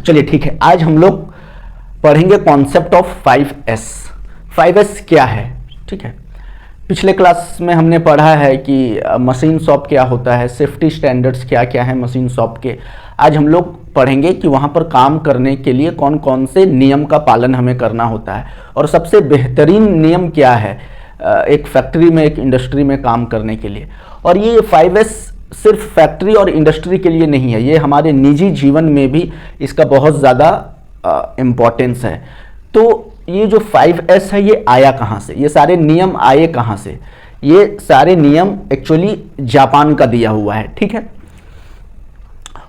चलिए ठीक है, आज हम लोग पढ़ेंगे कॉन्सेप्ट ऑफ 5S। 5S क्या है? ठीक है, पिछले क्लास में हमने पढ़ा है कि मशीन शॉप क्या होता है, सेफ्टी स्टैंडर्ड्स क्या क्या है मशीन शॉप के। आज हम लोग पढ़ेंगे कि वहाँ पर काम करने के लिए कौन कौन से नियम का पालन हमें करना होता है और सबसे बेहतरीन नियम क्या है एक फैक्ट्री में, एक इंडस्ट्री में काम करने के लिए। और ये 5S सिर्फ फैक्ट्री और इंडस्ट्री के लिए नहीं है, ये हमारे निजी जीवन में भी इसका बहुत ज़्यादा इम्पोर्टेंस है। तो ये जो 5S है ये आया कहाँ से, ये सारे नियम आए कहाँ से? ये सारे नियम एक्चुअली जापान का दिया हुआ है, ठीक है।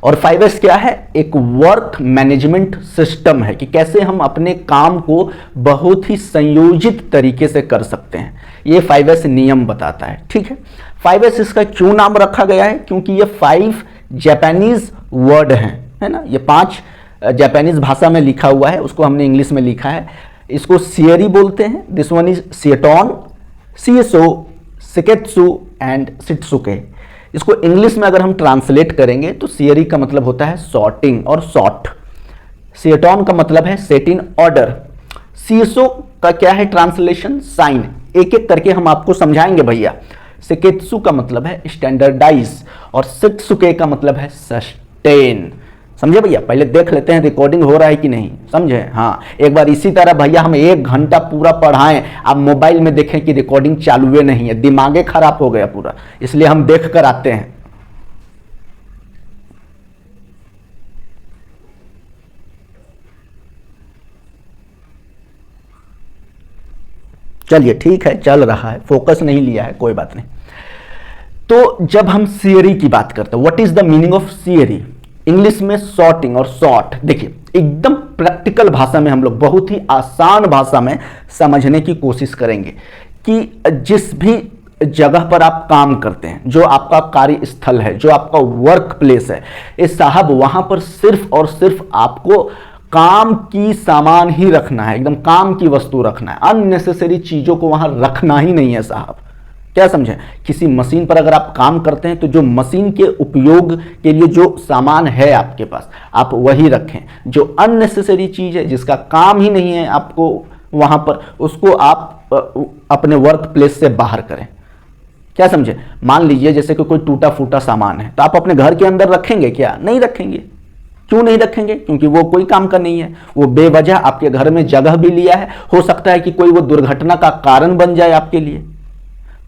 और 5S क्या है? एक वर्क मैनेजमेंट सिस्टम है कि कैसे हम अपने काम को बहुत ही संयोजित तरीके से कर सकते हैं, ये 5S नियम बताता है, ठीक है। 5S इसका क्यों नाम रखा गया है? क्योंकि ये 5 जापानीज वर्ड हैं, है ना। ये 5 जापानीज भाषा में लिखा हुआ है, उसको हमने इंग्लिश में लिखा है। इसको सिएरी बोलते हैं, this one is seiton, seiso, seiketsu and shitsuke. इसको इंग्लिश में अगर हम ट्रांसलेट करेंगे तो सिएरी का मतलब होता है सॉर्टिंग और सॉर्ट, सिएटोन का मतलब है सेट इन ऑर्डर, सीएसओ का क्या है ट्रांसलेशन? साइन। एक एक करके हम आपको समझाएंगे भैया। सिकेत्सु का मतलब है स्टैंडर्डाइज और शित्सुके का मतलब है सस्टेन। समझे भैया? पहले देख लेते हैं रिकॉर्डिंग हो रहा है कि नहीं, समझे? हाँ, एक बार इसी तरह भैया हम 1 घंटा पूरा पढ़ाएं, आप मोबाइल में देखें कि रिकॉर्डिंग चालू हुए नहीं है, दिमागे खराब हो गया पूरा, इसलिए हम देख कर आते हैं। चलिए ठीक है, चल रहा है, फोकस नहीं लिया है, कोई बात नहीं। तो जब हम सिएरी की बात करते हैं, what is the meaning of seiri? English में सॉर्टिंग और सॉर्ट। देखिए, एकदम प्रैक्टिकल भाषा में हम लोग बहुत ही आसान भाषा में समझने की कोशिश करेंगे कि जिस भी जगह पर आप काम करते हैं, जो आपका कार्यस्थल है, जो आपका वर्क प्लेस है, इस साहब वहां पर सिर्फ और सिर्फ आपको काम की सामान ही रखना है, एकदम काम की वस्तु रखना है, अननेसेसरी चीजों को वहां रखना ही नहीं है साहब। क्या समझे? किसी मशीन पर अगर आप काम करते हैं तो जो मशीन के उपयोग के लिए जो सामान है आपके पास, आप वही रखें। जो अननेसेसरी चीज है, जिसका काम ही नहीं है आपको वहां पर, उसको आप अपने वर्क प्लेस से बाहर करें। क्या समझे? मान लीजिए जैसे कि कोई टूटा फूटा सामान है, तो आप अपने घर के अंदर रखेंगे क्या? नहीं रखेंगे। क्यों नहीं रखेंगे? क्योंकि वो कोई काम का नहीं है, वो बेवजह आपके घर में जगह भी लिया है, हो सकता है कि कोई वो दुर्घटना का कारण बन जाए आपके लिए।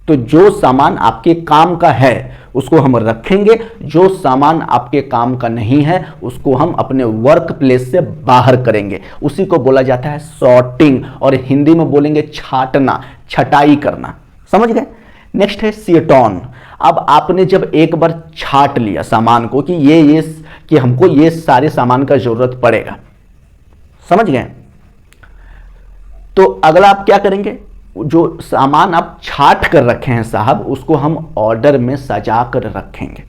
तो जो सामान आपके काम का है उसको हम रखेंगे, जो सामान आपके काम का नहीं है उसको हम अपने वर्क प्लेस से बाहर करेंगे। उसी को बोला जाता है सॉर्टिंग, और हिंदी में बोलेंगे छाटना, छटाई करना। समझ गए? नेक्स्ट है सिएटोन। अब आपने जब एक बार छाट लिया सामान को कि ये कि हमको ये सारे सामान का जरूरत पड़ेगा, समझ गए? तो अगला आप क्या करेंगे? जो सामान आप छाट कर रखे हैं साहब, उसको हम ऑर्डर में सजा कर रखेंगे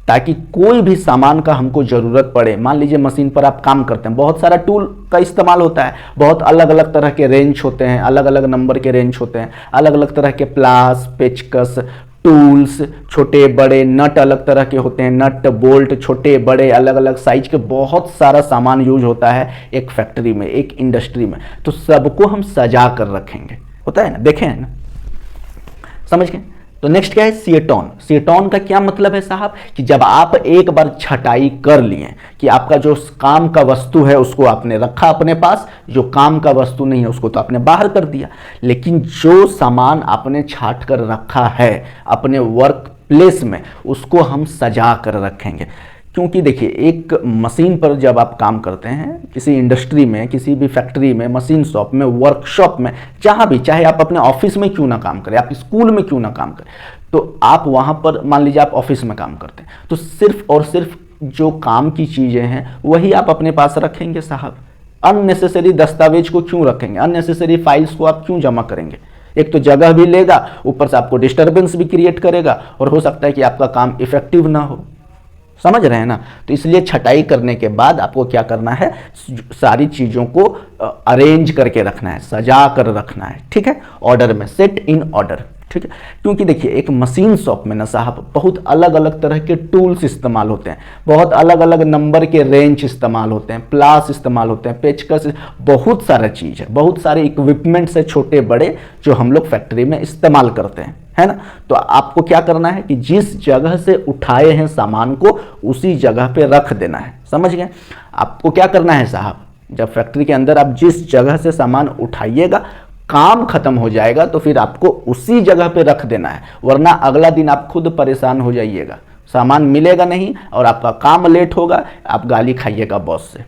ताकि कोई भी सामान का हमको जरूरत पड़े। मान लीजिए मशीन पर आप काम करते हैं, बहुत सारा टूल का इस्तेमाल होता है, बहुत अलग अलग तरह के रेंच होते हैं, अलग अलग नंबर के रेंच होते हैं, अलग अलग तरह के प्लास, पेचकस, टूल्स, छोटे बड़े नट अलग तरह के होते हैं, नट बोल्ट छोटे बड़े अलग अलग साइज के, बहुत सारा सामान यूज होता है एक फैक्ट्री में, एक इंडस्ट्री में। तो सबको हम सजा कर रखेंगे, होता है ना, देखें है ना, समझ गए? तो नेक्स्ट क्या है? सिएटोन। सिएटोन का क्या मतलब है साहब? कि जब आप एक बार छटाई कर लिए कि आपका जो काम का वस्तु है उसको आपने रखा अपने पास, जो काम का वस्तु नहीं है उसको तो आपने बाहर कर दिया, लेकिन जो सामान आपने छाट कर रखा है अपने वर्क प्लेस में उसको हम सजा कर रखेंगे। क्योंकि देखिए, एक मशीन पर जब आप काम करते हैं, किसी इंडस्ट्री में, किसी भी फैक्ट्री में, मशीन शॉप में, वर्कशॉप में, जहाँ भी, चाहे आप अपने ऑफिस में क्यों ना काम करें, आप स्कूल में क्यों ना काम करें, तो आप वहाँ पर मान लीजिए आप ऑफिस में काम करते हैं, तो सिर्फ और सिर्फ जो काम की चीज़ें हैं वही आप अपने पास रखेंगे साहब। अननेसेसरी दस्तावेज को क्यों रखेंगे? अननेसेसरी फाइल्स को आप क्यों जमा करेंगे? एक तो जगह भी लेगा, ऊपर से आपको डिस्टर्बेंस भी क्रिएट करेगा, और हो सकता है कि आपका काम इफेक्टिव ना हो। समझ रहे हैं ना। तो इसलिए छटाई करने के बाद आपको क्या करना है, सारी चीज़ों को अरेंज करके रखना है, सजा कर रखना है, ठीक है, ऑर्डर में, सेट इन ऑर्डर, ठीक है। क्योंकि देखिए एक मशीन शॉप में ना साहब बहुत अलग अलग तरह के टूल्स इस्तेमाल होते हैं, बहुत अलग अलग नंबर के रेंच इस्तेमाल होते हैं, प्लास इस्तेमाल होते हैं, पेचकस, बहुत सारा चीज़ है, बहुत सारे इक्विपमेंट्स है छोटे बड़े जो हम लोग फैक्ट्री में इस्तेमाल करते हैं, है ना। तो आपको क्या करना है कि जिस जगह से उठाए हैं सामान को उसी जगह पे रख देना है, समझ गए। आपको क्या करना है साहब, जब फैक्ट्री के अंदर आप जिस जगह से सामान उठाइएगा काम खत्म हो जाएगा तो फिर आपको उसी जगह पे रख देना है, वरना अगला दिन आप खुद परेशान हो जाइएगा, सामान मिलेगा नहीं और आपका काम लेट होगा, आप गाली खाइएगा बॉस से,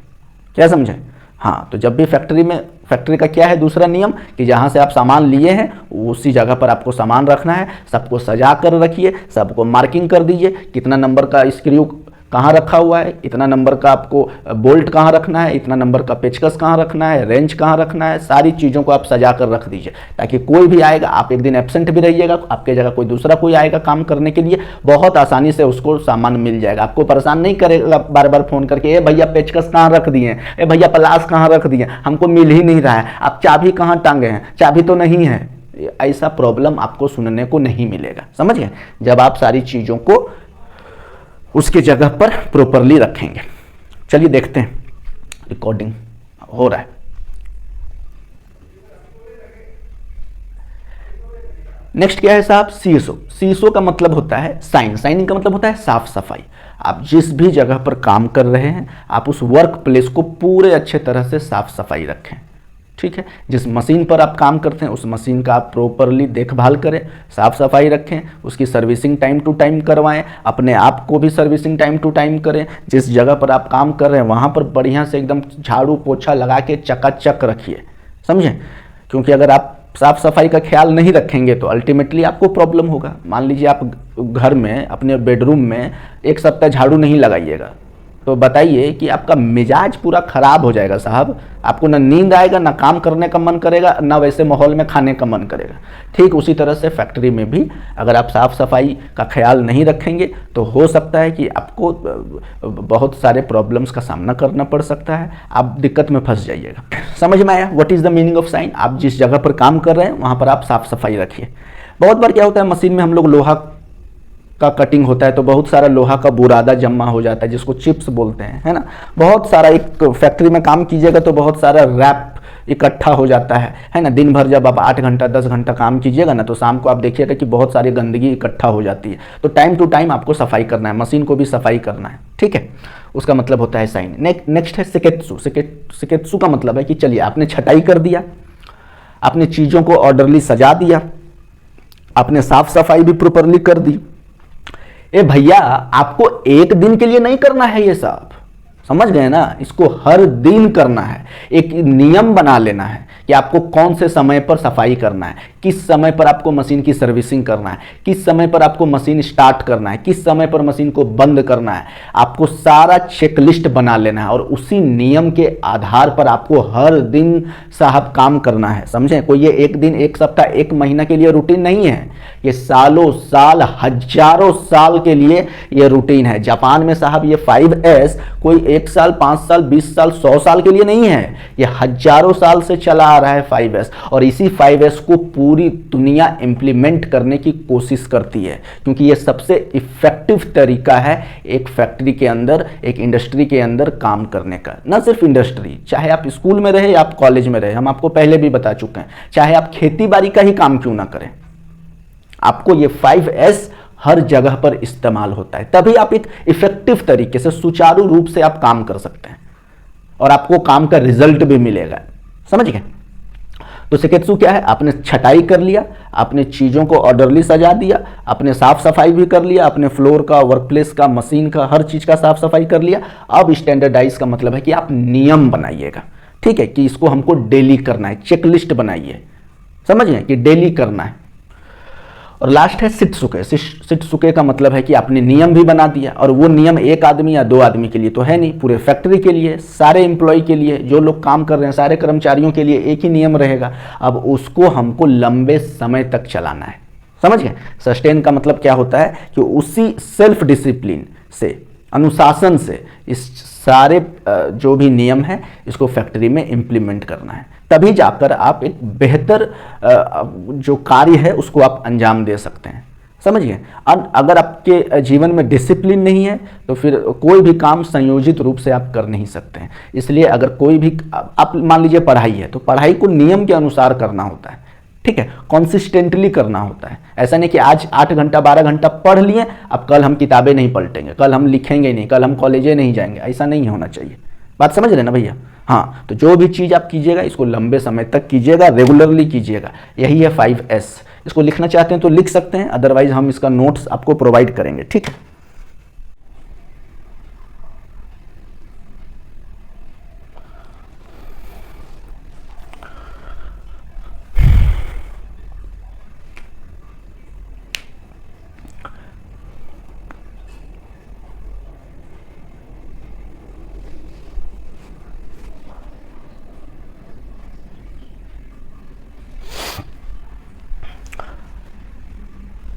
क्या समझे। हाँ, तो जब भी फैक्ट्री का क्या है दूसरा नियम कि जहाँ से आप सामान लिए हैं उसी जगह पर आपको सामान रखना है, सबको सजा कर रखिए, सबको मार्किंग कर दीजिए, कितना नंबर का स्क्रू कहाँ रखा हुआ है, इतना नंबर का आपको बोल्ट कहाँ रखना है, इतना नंबर का पेचकस कहाँ रखना है, रेंच कहाँ रखना है, सारी चीज़ों को आप सजा कर रख दीजिए ताकि कोई भी आएगा, आप एक दिन एब्सेंट भी रहिएगा, आपके जगह कोई दूसरा कोई आएगा काम करने के लिए, बहुत आसानी से उसको सामान मिल जाएगा, आपको परेशान नहीं करेगा बार बार फ़ोन करके, ए भैया पेचकस कहाँ रख दिए, ए भैया प्लास कहाँ रख दिए, हमको मिल ही नहीं रहा है, आप चाबी कहाँ टांगे हैं, चाबी तो नहीं है, ऐसा प्रॉब्लम आपको सुनने को नहीं मिलेगा, समझ गए। जब आप सारी चीज़ों को उसके जगह पर प्रॉपरली रखेंगे। चलिए देखते हैं, रिकॉर्डिंग हो रहा है। नेक्स्ट क्या है साहब, सीएसओ। सीएसओ का मतलब होता है साइन, साइनिंग का मतलब होता है साफ सफाई। आप जिस भी जगह पर काम कर रहे हैं आप उस वर्क प्लेस को पूरे अच्छे तरह से साफ सफाई रखें, ठीक है। जिस मशीन पर आप काम करते हैं उस मशीन का आप प्रॉपरली देखभाल करें, साफ सफाई रखें, उसकी सर्विसिंग टाइम टू टाइम करवाएं, अपने आप को भी सर्विसिंग टाइम टू टाइम करें, जिस जगह पर आप काम कर रहे हैं वहाँ पर बढ़िया से एकदम झाड़ू पोछा लगा के चकाचक रखिए, समझें। क्योंकि अगर आप साफ सफाई का ख्याल नहीं रखेंगे तो अल्टीमेटली आपको प्रॉब्लम होगा। मान लीजिए आप घर में अपने बेडरूम में एक सप्ताह झाड़ू नहीं लगाइएगा तो बताइए कि आपका मिजाज पूरा खराब हो जाएगा साहब, आपको ना नींद आएगा, ना काम करने का मन करेगा, ना वैसे माहौल में खाने का मन करेगा। ठीक उसी तरह से फैक्ट्री में भी अगर आप साफ सफाई का ख्याल नहीं रखेंगे तो हो सकता है कि आपको बहुत सारे प्रॉब्लम्स का सामना करना पड़ सकता है, आप दिक्कत में फंस जाइएगा। समझ में आया what is the meaning of sine. आप जिस जगह पर काम कर रहे हैं वहाँ पर आप साफ सफाई रखिए। बहुत बार क्या होता है, मशीन में हम लोग लोहा का कटिंग होता है तो बहुत सारा लोहा का बुरादा जमा हो जाता है जिसको चिप्स बोलते हैं, है ना। बहुत सारा, एक फैक्ट्री में काम कीजिएगा तो बहुत सारा रैप इकट्ठा हो जाता है ना। दिन भर जब आप 8 घंटा 10 घंटा काम कीजिएगा ना तो शाम को आप देखिएगा कि बहुत सारी गंदगी इकट्ठा हो जाती है। तो टाइम टू टाइम आपको सफाई करना है, मशीन को भी सफाई करना है, ठीक है। उसका मतलब होता है साइन। नेक्स्ट है सेकेत्सु। सेकेत्सु का मतलब है कि चलिए आपने छटाई कर दिया, आपने चीज़ों को ऑर्डरली सजा दिया, आपने साफ सफाई भी प्रॉपरली कर दी। ए भैया आपको एक दिन के लिए नहीं करना है ये सब, समझ गए ना। इसको हर दिन करना है, एक नियम बना लेना है कि आपको कौन से समय पर सफाई करना है, किस समय पर आपको मशीन की सर्विसिंग करना है, किस समय पर आपको मशीन स्टार्ट करना है, किस समय पर मशीन को बंद करना है। आपको सारा चेकलिस्ट बना लेना है और उसी नियम के आधार पर आपको हर दिन साहब काम करना है, समझें। कोई ये एक दिन, एक सप्ताह, एक महीना के लिए रूटीन नहीं है, ये सालों साल, हजारों साल के लिए ये रूटीन है। जापान में साहब ये 5S कोई 1 साल, 5 साल, 20 साल, 100 साल के लिए नहीं है, ये हजारों साल से चला आ रहा है 5S। और इसी 5S को पूरी दुनिया इंप्लीमेंट करने की कोशिश करती है क्योंकि ये सबसे इफेक्टिव तरीका है एक फैक्ट्री के अंदर, एक इंडस्ट्री के अंदर काम करने का। ना सिर्फ इंडस्ट्री, चाहे आप स्कूल में रहे या आप कॉलेज में रहे, हम आपको पहले भी बता चुके हैं, चाहे आप खेती बाड़ी का ही काम क्यों ना करें, आपको ये 5S हर जगह पर इस्तेमाल होता है। तभी आप एक इफेक्टिव तरीके से, सुचारू रूप से आप काम कर सकते हैं और आपको काम का रिजल्ट भी मिलेगा, समझ गए। तो सेकेत्सु क्या है, आपने छटाई कर लिया, आपने चीज़ों को ऑर्डरली सजा दिया, आपने साफ सफाई भी कर लिया, अपने फ्लोर का, वर्कप्लेस का, मशीन का, हर चीज़ का साफ सफाई कर लिया। अब स्टैंडर्डाइज का मतलब है कि आप नियम बनाइएगा, ठीक है, कि इसको हमको डेली करना है, चेकलिस्ट बनाइए, समझ गए, कि डेली करना है। और लास्ट है शित्सुके। शित्सुके का मतलब है कि आपने नियम भी बना दिया और वो नियम एक आदमी या 2 आदमी के लिए तो है नहीं, पूरे फैक्ट्री के लिए, सारे एम्प्लॉय के लिए, जो लोग काम कर रहे हैं सारे कर्मचारियों के लिए एक ही नियम रहेगा। अब उसको हमको लंबे समय तक चलाना है, समझ गए। सस्टेन का मतलब क्या होता है कि उसी सेल्फ डिसिप्लिन से अनुशासन से इस सारे जो भी नियम है इसको फैक्ट्री में इम्प्लीमेंट करना है, तभी जाकर आप एक बेहतर जो कार्य है उसको आप अंजाम दे सकते हैं। समझिए, अगर आपके जीवन में डिसिप्लिन नहीं है तो फिर कोई भी काम संयोजित रूप से आप कर नहीं सकते हैं। इसलिए अगर कोई भी आप मान लीजिए पढ़ाई है तो पढ़ाई को नियम के अनुसार करना होता है, ठीक है, कॉन्सिस्टेंटली करना होता है। ऐसा नहीं कि आज 8 घंटा 12 घंटा पढ़ लिए, अब कल हम किताबें नहीं पलटेंगे, कल हम लिखेंगे नहीं, कल हम कॉलेजे नहीं जाएंगे, ऐसा नहीं होना चाहिए। बात समझ रहे ना भैया? हाँ, तो जो भी चीज़ आप कीजिएगा इसको लंबे समय तक कीजिएगा, रेगुलरली कीजिएगा। यही है 5S। इसको लिखना चाहते हैं तो लिख सकते हैं, अदरवाइज हम इसका नोट्स आपको प्रोवाइड करेंगे, ठीक है।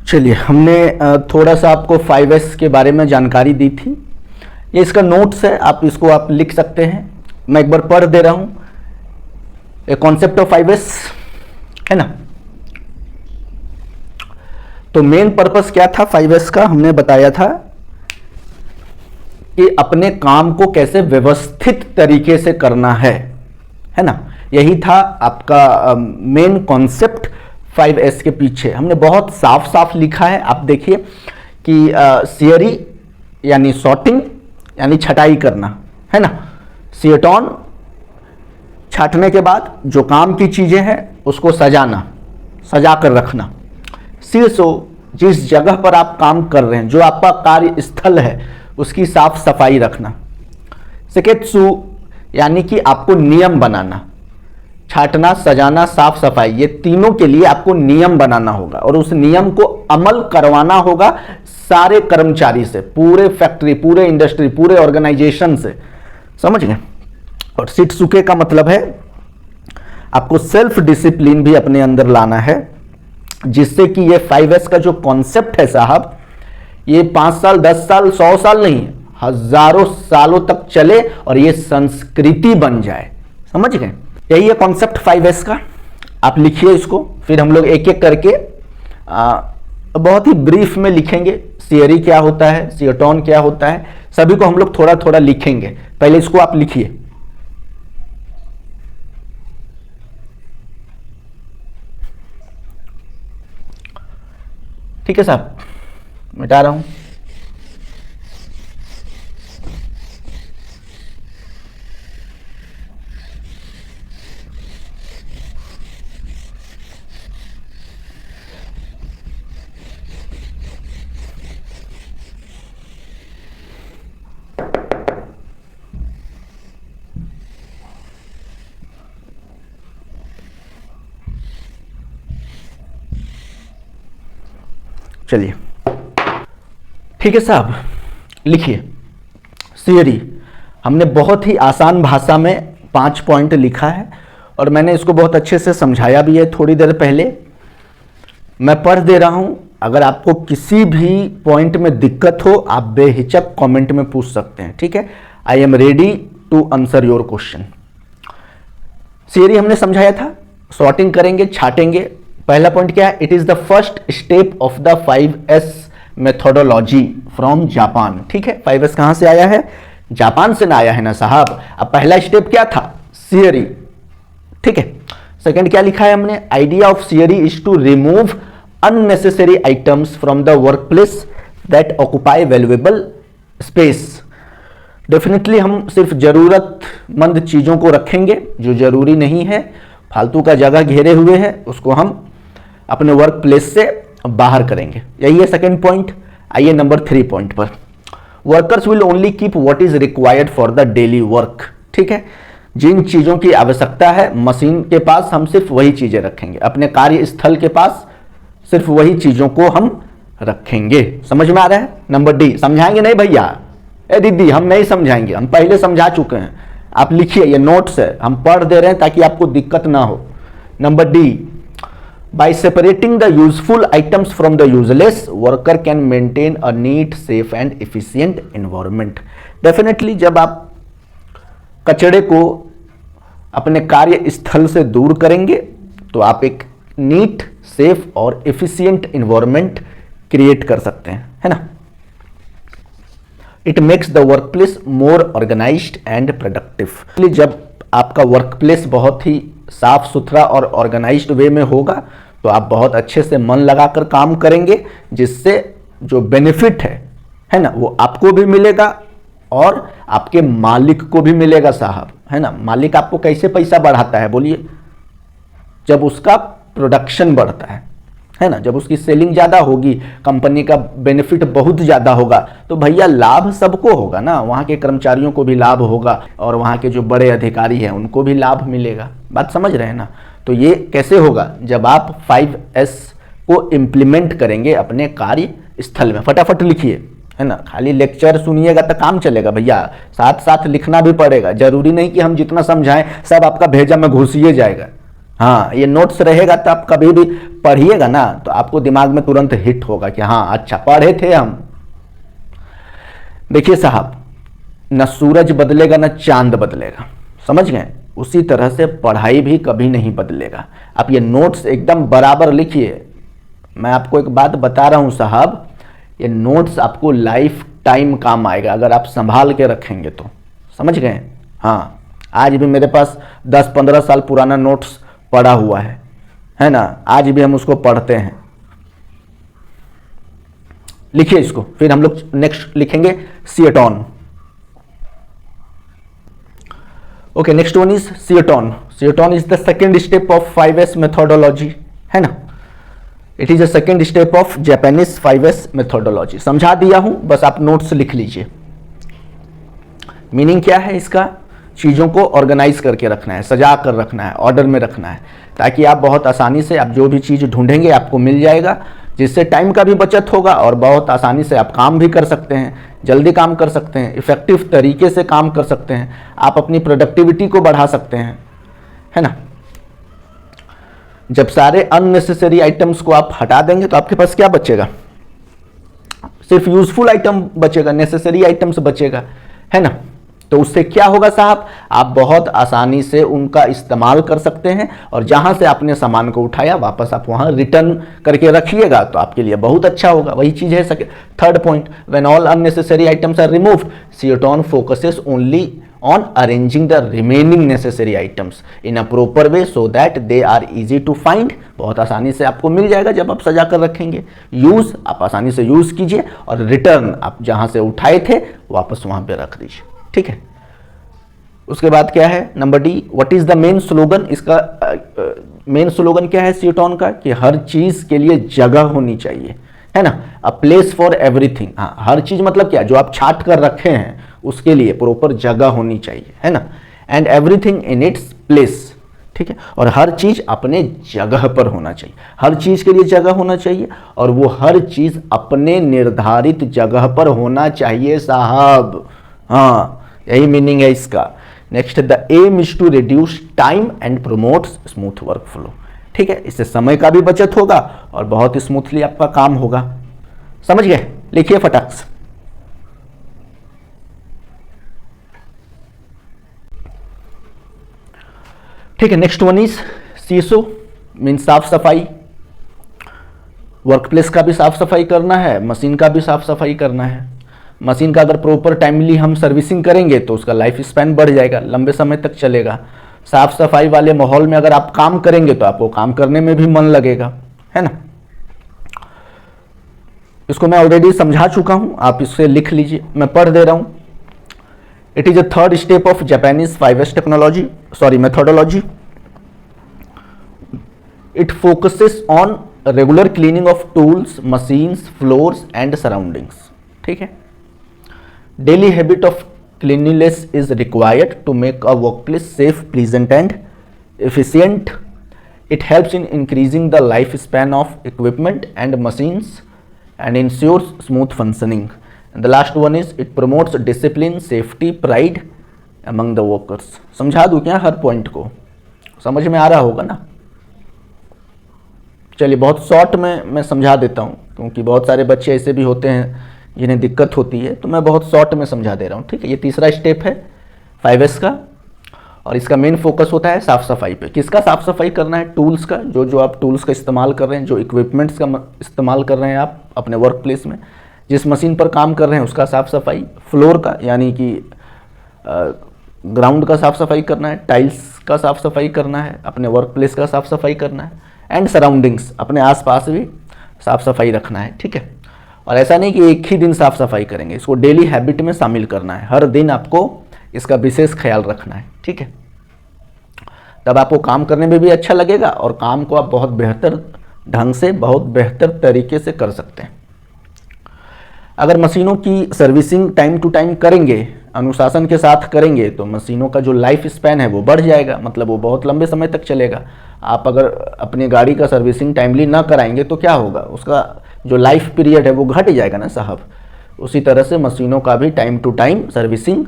चलिए, हमने थोड़ा सा आपको 5S के बारे में जानकारी दी थी। ये इसका नोट्स है, आप इसको आप लिख सकते हैं। मैं एक बार पढ़ दे रहा हूं। ए कॉन्सेप्ट ऑफ 5S है ना। तो मेन पर्पस क्या था 5S का, हमने बताया था कि अपने काम को कैसे व्यवस्थित तरीके से करना है ना। यही था आपका मेन कॉन्सेप्ट 5S के पीछे। हमने बहुत साफ साफ लिखा है, आप देखिए कि सियरी यानी सॉर्टिंग यानी छटाई करना है ना। सिएटॉन छाटने के बाद जो काम की चीजें हैं उसको सजाना, सजा कर रखना। सीएसओ जिस जगह पर आप काम कर रहे हैं, जो आपका कार्य स्थल है, उसकी साफ सफाई रखना। सेकेत्सु यानी कि आपको नियम बनाना, छाटना, सजाना, साफ सफाई, ये तीनों के लिए आपको नियम बनाना होगा और उस नियम को अमल करवाना होगा सारे कर्मचारी से, पूरे फैक्ट्री, पूरे इंडस्ट्री, पूरे ऑर्गेनाइजेशन से। समझ गए? और शित्सुके का मतलब है आपको सेल्फ डिसिप्लिन भी अपने अंदर लाना है, जिससे कि ये 5S का जो कॉन्सेप्ट है साहब, ये 5 साल 10 साल 100 साल नहीं, हजारों सालों तक चले और ये संस्कृति बन जाए। समझ गए? यही है कॉन्सेप्ट 5S का। आप लिखिए इसको, फिर हम लोग एक एक करके बहुत ही ब्रीफ में लिखेंगे। सियरी क्या होता है, सिएटॉन क्या होता है, सभी को हम लोग थोड़ा थोड़ा लिखेंगे। पहले इसको आप लिखिए। ठीक है साहब, मिटा रहा हूं। चलिए, ठीक है साहब, लिखिए। थियरी हमने बहुत ही आसान भाषा में 5 पॉइंट लिखा है और मैंने इसको बहुत अच्छे से समझाया भी है थोड़ी देर पहले। मैं पढ़ दे रहा हूं, अगर आपको किसी भी पॉइंट में दिक्कत हो आप बेहिचक कमेंट में पूछ सकते हैं, ठीक है। I am ready to answer your question. Theory हमने समझाया था, सॉर्टिंग करेंगे, छाटेंगे। पहला पॉइंट क्या है? It is the first step of the 5S methodology from Japan. ठीक है, 5S कहां से आया है? जापान से ना आया है ना साहब। अब पहला स्टेप क्या था? थियरी। ठीक है। सेकंड क्या लिखा है हमने? Idea of theory is to remove unnecessary items from the work place that occupy valuable space. Definitely हम सिर्फ जरूरतमंद चीजों को रखेंगे, जो जरूरी नहीं है, फालतू का जगह घेरे हुए है, उसको हम अपने वर्क प्लेस से बाहर करेंगे। यही है सेकंड पॉइंट। आइए नंबर 3 पॉइंट पर। Workers will only keep what is required for the daily work. ठीक है, जिन चीजों की आवश्यकता है मशीन के पास हम सिर्फ वही चीजें रखेंगे, अपने कार्यस्थल के पास सिर्फ वही चीजों को हम रखेंगे। समझ में आ रहा है? नंबर डी, समझाएंगे नहीं भैया? ए दीदी हम नहीं समझाएंगे, हम पहले समझा चुके हैं। आप लिखिए, ये नोट्स है, हम पढ़ दे रहे हैं ताकि आपको दिक्कत ना हो। Number D, By separating the useful items from the useless, worker can maintain a neat, safe and efficient environment. Definitely जब आप कचरे को अपने कार्य स्थल से दूर करेंगे तो आप एक नीट, सेफ और एफिशिएंट इन्वायरमेंट क्रिएट कर सकते हैं, है ना. It makes the work place more organised and productive. जब आपका वर्क प्लेस बहुत ही साफ सुथरा और ऑर्गेनाइज्ड वे में होगा तो आप बहुत अच्छे से मन लगाकर काम करेंगे, जिससे जो बेनिफिट है ना, वो आपको भी मिलेगा और आपके मालिक को भी मिलेगा साहब, है ना. मालिक आपको कैसे पैसा बढ़ाता है बोलिए? जब उसका प्रोडक्शन बढ़ता है ना, जब उसकी सेलिंग ज़्यादा होगी, कंपनी का बेनिफिट बहुत ज़्यादा होगा, तो भैया लाभ सबको होगा ना. वहाँ के कर्मचारियों को भी लाभ होगा और वहाँ के जो बड़े अधिकारी हैं उनको भी लाभ मिलेगा. बात समझ रहे हैं ना. तो ये कैसे होगा? जब आप 5S को इम्प्लीमेंट करेंगे अपने कार्य स्थल में. फटाफट लिखिए, है ना. खाली लेक्चर सुनिएगा तो काम चलेगा भैया, साथ साथ लिखना भी पड़ेगा. जरूरी नहीं कि हम जितना समझाएं सब आपका भेजा में घुसिए जाएगा. हाँ, ये नोट्स रहेगा तो आप कभी भी पढ़िएगा ना तो आपको दिमाग में तुरंत हिट होगा कि हाँ अच्छा पढ़े थे हम. देखिए साहब, न सूरज बदलेगा न चांद बदलेगा, समझ गए. उसी तरह से पढ़ाई भी कभी नहीं बदलेगा. आप ये नोट्स एकदम बराबर लिखिए. मैं आपको एक बात बता रहा हूं साहब, ये नोट्स आपको लाइफ टाइम काम आएगा अगर आप संभाल के रखेंगे तो, समझ गए. हाँ, आज भी मेरे पास 10-15 साल पुराना नोट्स पढ़ा हुआ है ना. आज भी हम उसको पढ़ते हैं. लिखिए इसको. फिर हम लोग नेक्स्ट लिखेंगे seiton. Okay, next one is seiton. Seiton is the second step of 5S methodology, है ना. It is a second step of Japanese 5S methodology. समझा दिया हूं, बस आप नोट्स लिख लीजिए. मीनिंग क्या है इसका? चीज़ों को ऑर्गेनाइज करके रखना है, सजा कर रखना है, ऑर्डर में रखना है, ताकि आप बहुत आसानी से आप जो भी चीज़ ढूंढेंगे आपको मिल जाएगा, जिससे टाइम का भी बचत होगा और बहुत आसानी से आप काम भी कर सकते हैं, जल्दी काम कर सकते हैं, इफेक्टिव तरीके से काम कर सकते हैं, आप अपनी प्रोडक्टिविटी को बढ़ा सकते हैं, है ना. जब सारे अननेसेसरी आइटम्स को आप हटा देंगे तो आपके पास क्या बचेगा? सिर्फ यूजफुल आइटम बचेगा, नेसेसरी आइटम्स बचेगा, है ना. तो उससे क्या होगा साहब? आप बहुत आसानी से उनका इस्तेमाल कर सकते हैं और जहां से आपने सामान को उठाया वापस आप वहां रिटर्न करके रखिएगा तो आपके लिए बहुत अच्छा होगा. वही चीज है third point. When all unnecessary items are removed, seiton focuses only on arranging the remaining necessary items in a proper way so that they are easy to find. बहुत आसानी से आपको मिल जाएगा जब आप सजा कर रखेंगे. यूज, आप आसानी से यूज कीजिए और रिटर्न, आप जहां से उठाए थे वापस वहां पे रख दीजिए. ठीक है. उसके बाद क्या है? Number D, what is the main slogan. इसका मेन स्लोगन क्या है सिएटॉन का? कि हर चीज के लिए जगह होनी चाहिए, है ना. A place for everything. हाँ, हर चीज मतलब क्या? जो आप छाट कर रखे हैं उसके लिए प्रॉपर जगह होनी चाहिए, है ना. And everything in its place. ठीक है. और हर चीज अपने जगह पर होना चाहिए. हर चीज के लिए जगह होना चाहिए और वो हर चीज अपने निर्धारित जगह पर होना चाहिए साहब. हाँ, यही मीनिंग है इसका. Next, the aim is to reduce time and promotes smooth work flow. ठीक है. इससे समय का भी बचत होगा और बहुत स्मूथली आपका काम होगा. समझ गए? लिखिए फटाक से. ठीक है. Next one is seesaw, mean साफ सफाई. वर्क प्लेस का भी साफ सफाई करना है, मशीन का भी साफ सफाई करना है. मशीन का अगर प्रॉपर टाइमली हम सर्विसिंग करेंगे तो उसका लाइफ स्पैन बढ़ जाएगा, लंबे समय तक चलेगा. साफ सफाई वाले माहौल में अगर आप काम करेंगे तो आपको काम करने में भी मन लगेगा, है ना. इसको मैं ऑलरेडी समझा चुका हूं, आप इससे लिख लीजिए, मैं पढ़ दे रहा हूं. It is a third step of Japanese 5S methodology. It focuses on regular cleaning of tools, machines, floors and surroundings. ठीक है. Daily habit of cleanliness is required to make a workplace safe, pleasant and efficient. It helps in increasing the lifespan of equipment and machines and ensures smooth functioning. And the last one is it promotes discipline, safety, pride among the workers. समझा दूं क्या हर point को? समझ में आ रहा होगा ना. चलिए बहुत शॉर्ट में मैं समझा देता हूँ, क्योंकि बहुत सारे बच्चे ऐसे भी होते हैं जिन्हें दिक्कत होती है, तो मैं बहुत शॉर्ट में समझा दे रहा हूँ, ठीक है। ये तीसरा स्टेप है 5S का, और इसका मेन फोकस होता है साफ़ सफाई पे। किसका साफ़ सफाई करना है? टूल्स का। जो जो आप टूल्स का इस्तेमाल कर रहे हैं, जो इक्विपमेंट्स का इस्तेमाल कर रहे हैं आप अपने वर्क प्लेस में, जिस मशीन पर काम कर रहे हैं उसका साफ़ सफाई। फ्लोर का, यानी कि ग्राउंड का साफ़ सफाई करना है, टाइल्स का साफ़ सफाई करना है, अपने वर्क प्लेस का साफ़ सफाई करना है, एंड सराउंडिंग्स, अपने आसपास भी साफ़ सफाई रखना है, ठीक है। और ऐसा नहीं कि एक ही दिन साफ़ सफाई करेंगे, इसको डेली हैबिट में शामिल करना है। हर दिन आपको इसका विशेष ख्याल रखना है, ठीक है। तब आपको काम करने में भी अच्छा लगेगा और काम को आप बहुत बेहतर ढंग से, बहुत बेहतर तरीके से कर सकते हैं। अगर मशीनों की सर्विसिंग टाइम टू टाइम करेंगे, अनुशासन के साथ करेंगे, तो मशीनों का जो लाइफ स्पैन है वो बढ़ जाएगा, मतलब वो बहुत लंबे समय तक चलेगा। आप अगर अपनी गाड़ी का सर्विसिंग टाइमली ना कराएंगे तो क्या होगा, उसका जो लाइफ पीरियड है वो घट जाएगा ना साहब। उसी तरह से मशीनों का भी टाइम टू टाइम सर्विसिंग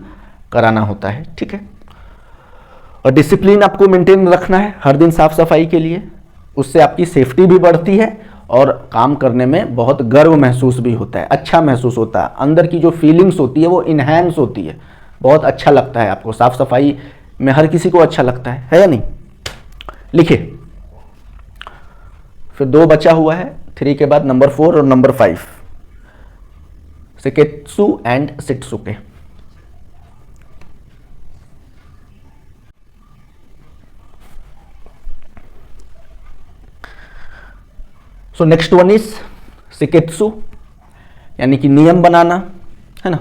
कराना होता है, ठीक है। और डिसिप्लिन आपको मेंटेन रखना है हर दिन साफ सफाई के लिए, उससे आपकी सेफ्टी भी बढ़ती है और काम करने में बहुत गर्व महसूस भी होता है, अच्छा महसूस होता है, अंदर की जो फीलिंग्स होती है वो इन्हेंस होती है, बहुत अच्छा लगता है आपको। साफ सफाई में हर किसी को अच्छा लगता है या नहीं? लिखिए, फिर 2 बचा हुआ है, 3 के बाद नंबर 4 और नंबर 5, seiketsu and shitsuke. So next one is seiketsu, यानी कि नियम बनाना, है ना।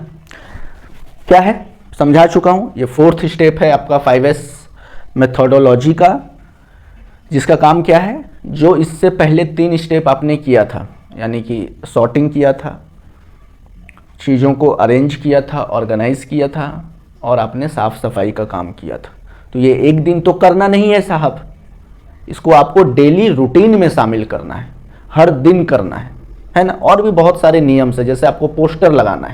क्या है समझा चुका हूं, ये 4th स्टेप है आपका 5S मेथोडोलॉजी का, जिसका काम क्या है, जो इससे पहले 3 स्टेप आपने किया था, यानी कि सॉर्टिंग किया था, चीज़ों को अरेंज किया था, ऑर्गेनाइज किया था, और आपने साफ सफाई का काम किया था। तो ये एक दिन तो करना नहीं है साहब, इसको आपको डेली रूटीन में शामिल करना है, हर दिन करना है ना। और भी बहुत सारे नियम से, जैसे आपको पोस्टर लगाना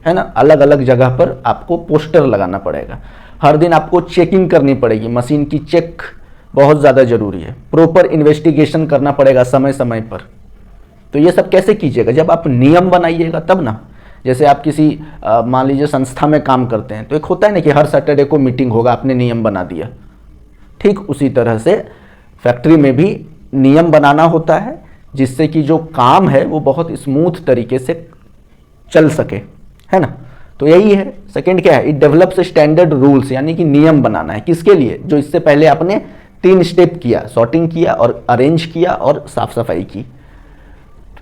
है ना, अलग अलग जगह पर आपको पोस्टर लगाना पड़ेगा, हर दिन आपको चेकिंग करनी पड़ेगी, मशीन की चेक बहुत ज़्यादा जरूरी है, प्रॉपर इन्वेस्टिगेशन करना पड़ेगा समय समय पर। तो ये सब कैसे कीजिएगा, जब आप नियम बनाइएगा तब ना। जैसे आप किसी मान लीजिए संस्था में काम करते हैं, तो एक होता है ना कि हर सैटरडे को मीटिंग होगा, आपने नियम बना दिया, ठीक उसी तरह से फैक्ट्री में भी नियम बनाना होता है, जिससे कि जो काम है वो बहुत स्मूथ तरीके से चल सके, है ना। तो यही है। सेकंड क्या है, इट डेवलप्स स्टैंडर्ड रूल्स, यानी कि नियम बनाना है, किसके लिए, जो इससे पहले आपने 3 स्टेप किया, सॉर्टिंग किया और अरेंज किया और साफ सफाई की।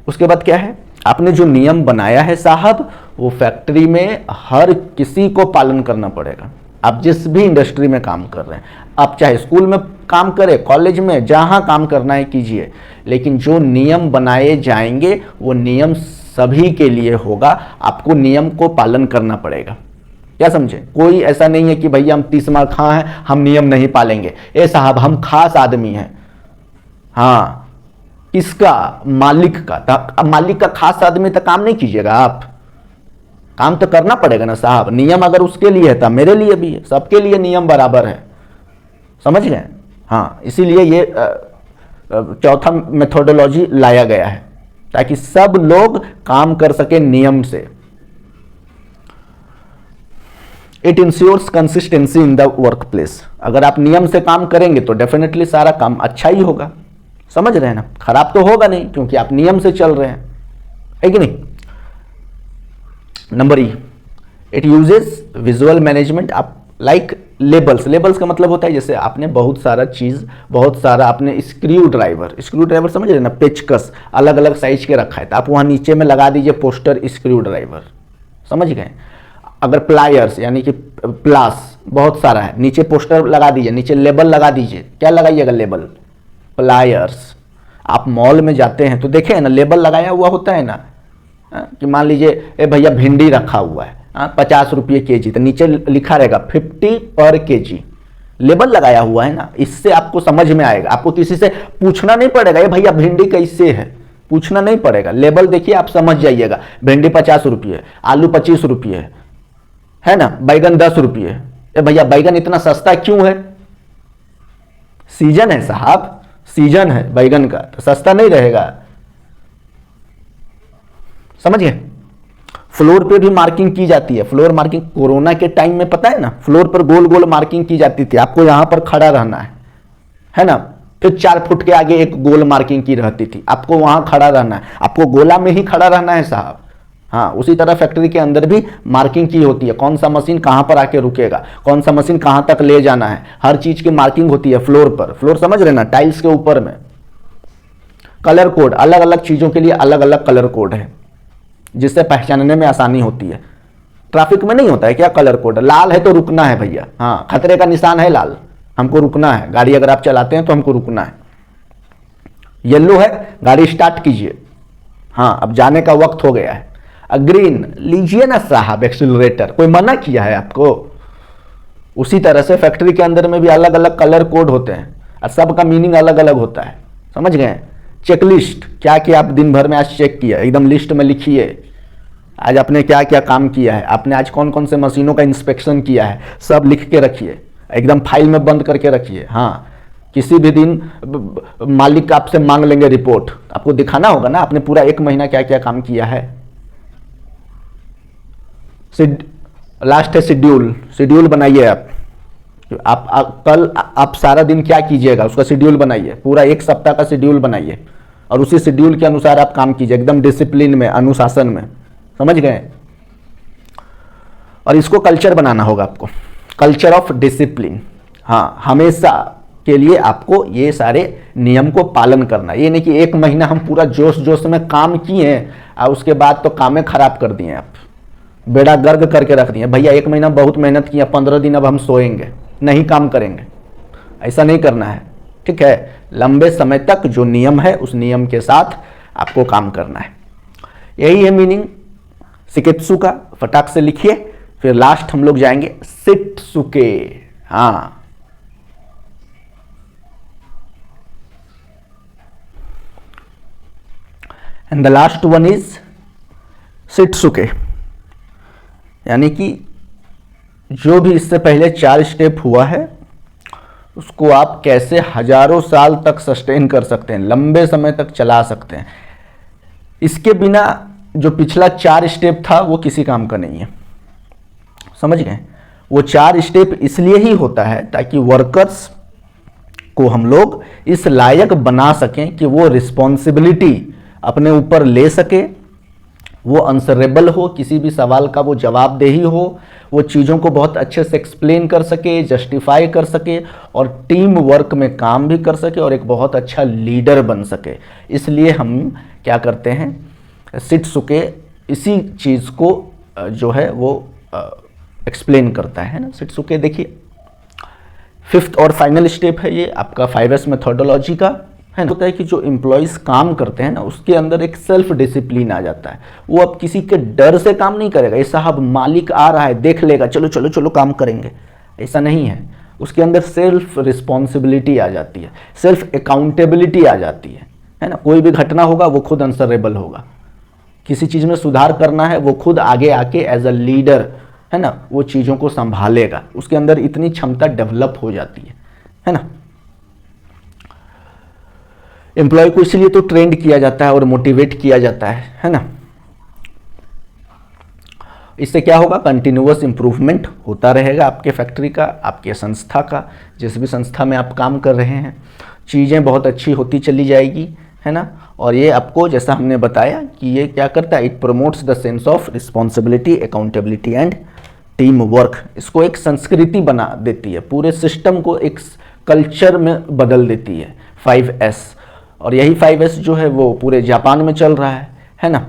उसके बाद क्या है, आपने जो नियम बनाया है साहब, वो फैक्ट्री में हर किसी को पालन करना पड़ेगा। आप जिस भी इंडस्ट्री में काम कर रहे हैं, आप चाहे स्कूल में काम करें, कॉलेज में, जहां काम करना है कीजिए, लेकिन जो नियम बनाए जाएंगे वो नियम सभी के लिए होगा, आपको नियम को पालन करना पड़ेगा। क्या समझे? कोई ऐसा नहीं है कि भैया हम 30 मार खां हैं, हम नियम नहीं पालेंगे। ए साहब, हम खास आदमी हैं। हाँ, किसका? मालिक का। मालिक का खास आदमी तक काम नहीं कीजिएगा आप, काम तो करना पड़ेगा ना साहब। नियम अगर उसके लिए है तो मेरे लिए भी है, सबके लिए नियम बराबर है, समझ गए? हाँ, इसीलिए ये चौथा मेथोडोलॉजी लाया गया है, ताकि सब लोग काम कर सके नियम से। It ensures consistency in the work place. अगर आप नियम से काम करेंगे तो डेफिनेटली सारा काम अच्छा ही होगा, समझ रहे हैं ना, खराब तो होगा नहीं, क्योंकि आप नियम से चल रहे हैं, है कि नहीं। Number E, it uses visual management. आप लाइक लेबल्स, लेबल्स का मतलब होता है जैसे आपने बहुत सारा आपने स्क्रू ड्राइवर समझ रहे ना, पेचकस अलग अलग साइज के रखा है, तो आप वहां नीचे में लगा दीजिए पोस्टर स्क्रू ड्राइवर, समझ गए। अगर प्लायर्स यानी कि प्लास बहुत सारा है, नीचे पोस्टर लगा दीजिए, नीचे लेबल लगा दीजिए। क्या लगाइएगा? Label, pliers. आप मॉल में जाते हैं तो देखे ना, लेबल लगाया हुआ होता है ना, कि मान लीजिए ए भैया भिंडी रखा हुआ है 50 रुपये केजी, तो नीचे लिखा रहेगा 50 पर केजी, लेबल लगाया हुआ है ना। इससे आपको समझ में आएगा, आपको किसी से पूछना नहीं पड़ेगा ये भैया भिंडी कैसे है, पूछना नहीं पड़ेगा। लेबल देखिए, आप समझ जाइएगा, भिंडी 50 रुपये, आलू 25 रुपये है ना, बैगन 10 रुपये। ए भैया बैगन इतना सस्ता क्यों है? सीजन है साहब, सीजन है बैगन का तो सस्ता नहीं रहेगा, समझ गए। फ्लोर पे भी मार्किंग की जाती है, फ्लोर मार्किंग कोरोना के टाइम में पता है ना, फ्लोर पर गोल गोल मार्किंग की जाती थी, आपको यहां पर खड़ा रहना है ना। फिर 4 फुट के आगे एक गोल मार्किंग की रहती थी, आपको वहां खड़ा रहना है, आपको गोला में ही खड़ा रहना है साहब। हाँ, उसी तरह फैक्ट्री के अंदर भी मार्किंग की होती है, कौन सा मशीन कहां पर आके रुकेगा, कौन सा मशीन कहां तक ले जाना है, हर चीज की मार्किंग होती है फ्लोर पर। फ्लोर समझ रहे ना, टाइल्स के ऊपर में। कलर कोड, अलग अलग चीजों के लिए अलग अलग कलर कोड है, जिससे पहचानने में आसानी होती है। ट्रैफिक में नहीं होता है क्या कलर कोड, लाल है तो रुकना है भैया, हाँ खतरे का निशान है लाल, हमको रुकना है, गाड़ी अगर आप चलाते हैं तो हमको रुकना है। येलो है, गाड़ी स्टार्ट कीजिए, हाँ अब जाने का वक्त हो गया है। ग्रीन, लीजिए ना साहब एक्सीलरेटर, कोई मना किया है आपको। उसी तरह से फैक्ट्री के अंदर में भी अलग अलग कलर कोड होते हैं और सबका मीनिंग अलग अलग होता है, समझ गए। चेकलिस्ट, क्या क्या आप दिन भर में आज चेक किया, एकदम लिस्ट में लिखिए, आज आपने क्या क्या काम किया है, आपने आज कौन कौन से मशीनों का इंस्पेक्शन किया है, सब लिख के रखिए, एकदम फाइल में बंद करके रखिए। हाँ, किसी भी दिन मालिक आपसे मांग लेंगे रिपोर्ट, आपको दिखाना होगा ना आपने पूरा 1 महीना क्या क्या काम किया है। लास्ट है शेड्यूल, शेड्यूल बनाइए आप कल आप सारा दिन क्या कीजिएगा उसका शेड्यूल बनाइए, पूरा 1 सप्ताह का शेड्यूल बनाइए और उसी शेड्यूल के अनुसार आप काम कीजिए, एकदम डिसिप्लिन में, अनुशासन में, समझ गए। और इसको कल्चर बनाना होगा आपको, कल्चर ऑफ डिसिप्लिन। हाँ, हमेशा के लिए आपको ये सारे नियम को पालन करना, ये नहीं कि 1 महीना हम पूरा जोश जोश में काम किए हैं और उसके बाद तो कामें खराब कर दिए, आप बेड़ा गर्क करके रख दिए। भैया 1 महीना बहुत मेहनत किया, 15 दिन अब हम सोएंगे, नहीं काम करेंगे, ऐसा नहीं करना है, ठीक है। लंबे समय तक जो नियम है उस नियम के साथ आपको काम करना है, यही है मीनिंग शिकेत्सु का। फटाक से लिखिए, फिर लास्ट हम लोग जाएंगे शित्सुके। हाँ, and the last one is shitsuke, यानी कि जो भी इससे पहले 4 स्टेप हुआ है उसको आप कैसे हजारों साल तक सस्टेन कर सकते हैं, लंबे समय तक चला सकते हैं। इसके बिना जो पिछला 4 स्टेप था वो किसी काम का नहीं है, समझ गए। वो 4 स्टेप इसलिए ही होता है ताकि वर्कर्स को हम लोग इस लायक बना सकें कि वो रिस्पॉन्सिबिलिटी अपने ऊपर ले सके, वो आंसरेबल हो, किसी भी सवाल का वो जवाबदेही हो, वो चीज़ों को बहुत अच्छे से एक्सप्लेन कर सके, जस्टिफाई कर सके और टीम वर्क में काम भी कर सके और एक बहुत अच्छा लीडर बन सके। इसलिए हम क्या करते हैं, शित्सुके इसी चीज़ को जो है वो एक्सप्लेन करता है ना। शित्सुके देखिए 5th और फाइनल स्टेप है ये आपका 5S मेथोडोलॉजी का, है ना। होता है कि जो एम्प्लॉयज़ काम करते हैं ना उसके अंदर एक सेल्फ डिसिप्लिन आ जाता है, वो अब किसी के डर से काम नहीं करेगा, ये साहब मालिक आ रहा है देख लेगा, चलो चलो चलो काम करेंगे, ऐसा नहीं है। उसके अंदर सेल्फ रिस्पॉन्सिबिलिटी आ जाती है, सेल्फ अकाउंटेबिलिटी आ जाती है ना। कोई भी घटना होगा वो खुद आंसरेबल होगा, किसी चीज़ में सुधार करना है वो खुद आगे आके एज अ लीडर, है ना, वो चीज़ों को संभालेगा, उसके अंदर इतनी क्षमता डेवलप हो जाती है ना। एम्प्लॉय को इसलिए तो ट्रेंड किया जाता है और मोटिवेट किया जाता है ना। इससे क्या होगा, कंटिन्यूअस इंप्रूवमेंट होता रहेगा आपके फैक्ट्री का, आपके संस्था का, जिस भी संस्था में आप काम कर रहे हैं, चीज़ें बहुत अच्छी होती चली जाएगी, है ना। और ये आपको जैसा हमने बताया कि ये क्या करता है, it promotes the sense of responsibility, accountability and team work. इसको एक संस्कृति बना देती है, पूरे सिस्टम को एक कल्चर में बदल देती है 5S। और यही 5S जो है वो पूरे जापान में चल रहा है ना।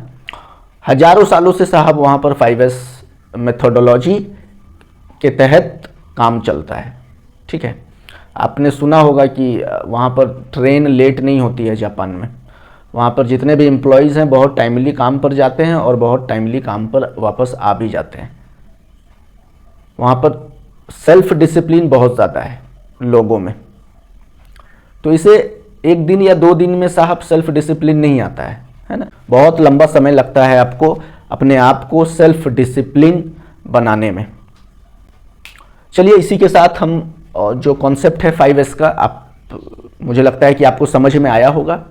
हजारों सालों से साहब वहाँ पर 5S मेथोडोलॉजी के तहत काम चलता है, ठीक है। आपने सुना होगा कि वहाँ पर ट्रेन लेट नहीं होती है जापान में, वहाँ पर जितने भी एम्प्लॉयज़ हैं बहुत टाइमली काम पर जाते हैं और बहुत टाइमली काम पर वापस आ भी जाते हैं। वहाँ पर सेल्फ डिसिप्लिन बहुत ज़्यादा है लोगों में, तो इसे 1 दिन या 2 दिन में साहब सेल्फ डिसिप्लिन नहीं आता है ना। बहुत लंबा समय लगता है आपको अपने आप को सेल्फ डिसिप्लिन बनाने में। चलिए इसी के साथ हम जो कॉन्सेप्ट है 5S का आप मुझे लगता है कि आपको समझ में आया होगा।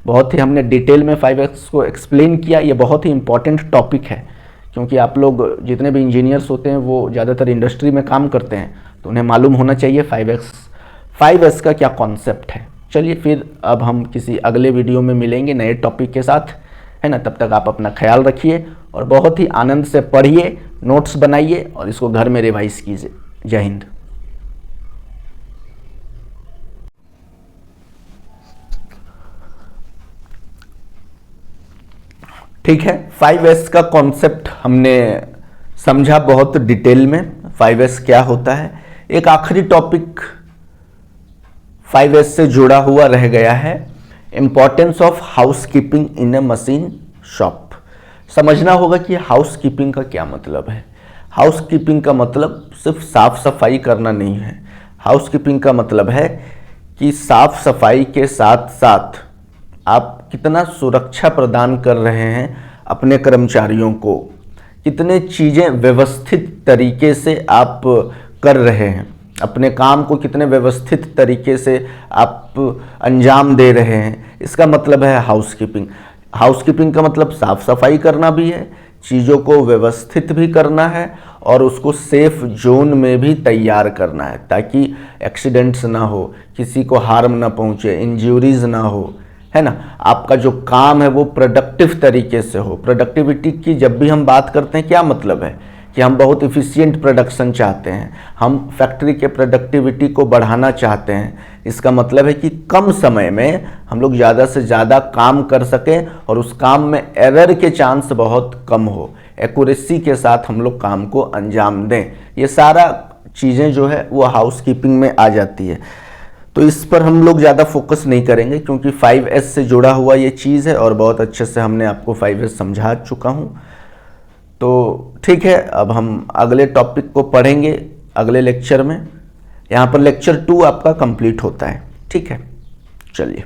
बहुत ही हमने डिटेल में 5S को एक्सप्लेन किया। ये बहुत ही इंपॉर्टेंट टॉपिक है, क्योंकि आप लोग जितने भी इंजीनियर्स होते हैं वो ज़्यादातर इंडस्ट्री में काम करते हैं, तो उन्हें मालूम होना चाहिए 5S का क्या कॉन्सेप्ट है। चलिए फिर अब हम किसी अगले वीडियो में मिलेंगे नए टॉपिक के साथ, है ना। तब तक आप अपना ख्याल रखिए और बहुत ही आनंद से पढ़िए, नोट्स बनाइए और इसको घर में रिवाइज कीजिए। जय हिंद। ठीक है, 5S का कॉन्सेप्ट हमने समझा बहुत डिटेल में, 5S क्या होता है। एक आखिरी टॉपिक 5S से जुड़ा हुआ रह गया है, importance of housekeeping in A machine shop. समझना होगा कि हाउसकीपिंग का क्या मतलब है। हाउसकीपिंग का मतलब सिर्फ साफ सफाई करना नहीं है। हाउसकीपिंग का मतलब है कि साफ सफाई के साथ साथ आप कितना सुरक्षा प्रदान कर रहे हैं अपने कर्मचारियों को, कितने चीज़ें व्यवस्थित तरीके से आप कर रहे हैं, अपने काम को कितने व्यवस्थित तरीके से आप अंजाम दे रहे हैं, इसका मतलब है हाउसकीपिंग। हाउसकीपिंग का मतलब साफ सफाई करना भी है, चीज़ों को व्यवस्थित भी करना है और उसको सेफ जोन में भी तैयार करना है, ताकि एक्सीडेंट्स ना हो, किसी को हार्म ना पहुंचे, इंजरीज ना हो, है ना। आपका जो काम है वो प्रोडक्टिव तरीके से हो। प्रोडक्टिविटी की जब भी हम बात करते हैं क्या मतलब है कि हम बहुत इफ़िशियंट प्रोडक्शन चाहते हैं, हम फैक्ट्री के प्रोडक्टिविटी को बढ़ाना चाहते हैं। इसका मतलब है कि कम समय में हम लोग ज़्यादा से ज़्यादा काम कर सकें और उस काम में एरर के चांस बहुत कम हो, एक्यूरेसी के साथ हम लोग काम को अंजाम दें। ये सारा चीज़ें जो है वो हाउसकीपिंग में आ जाती है। तो इस पर हम लोग ज़्यादा फोकस नहीं करेंगे, क्योंकि 5S से जुड़ा हुआ ये चीज़ है और बहुत अच्छे से हमने आपको 5S समझा चुका हूँ। तो ठीक है, अब हम अगले टॉपिक को पढ़ेंगे अगले लेक्चर में। यहाँ पर लेक्चर 2 आपका कंप्लीट होता है। ठीक है, चलिए।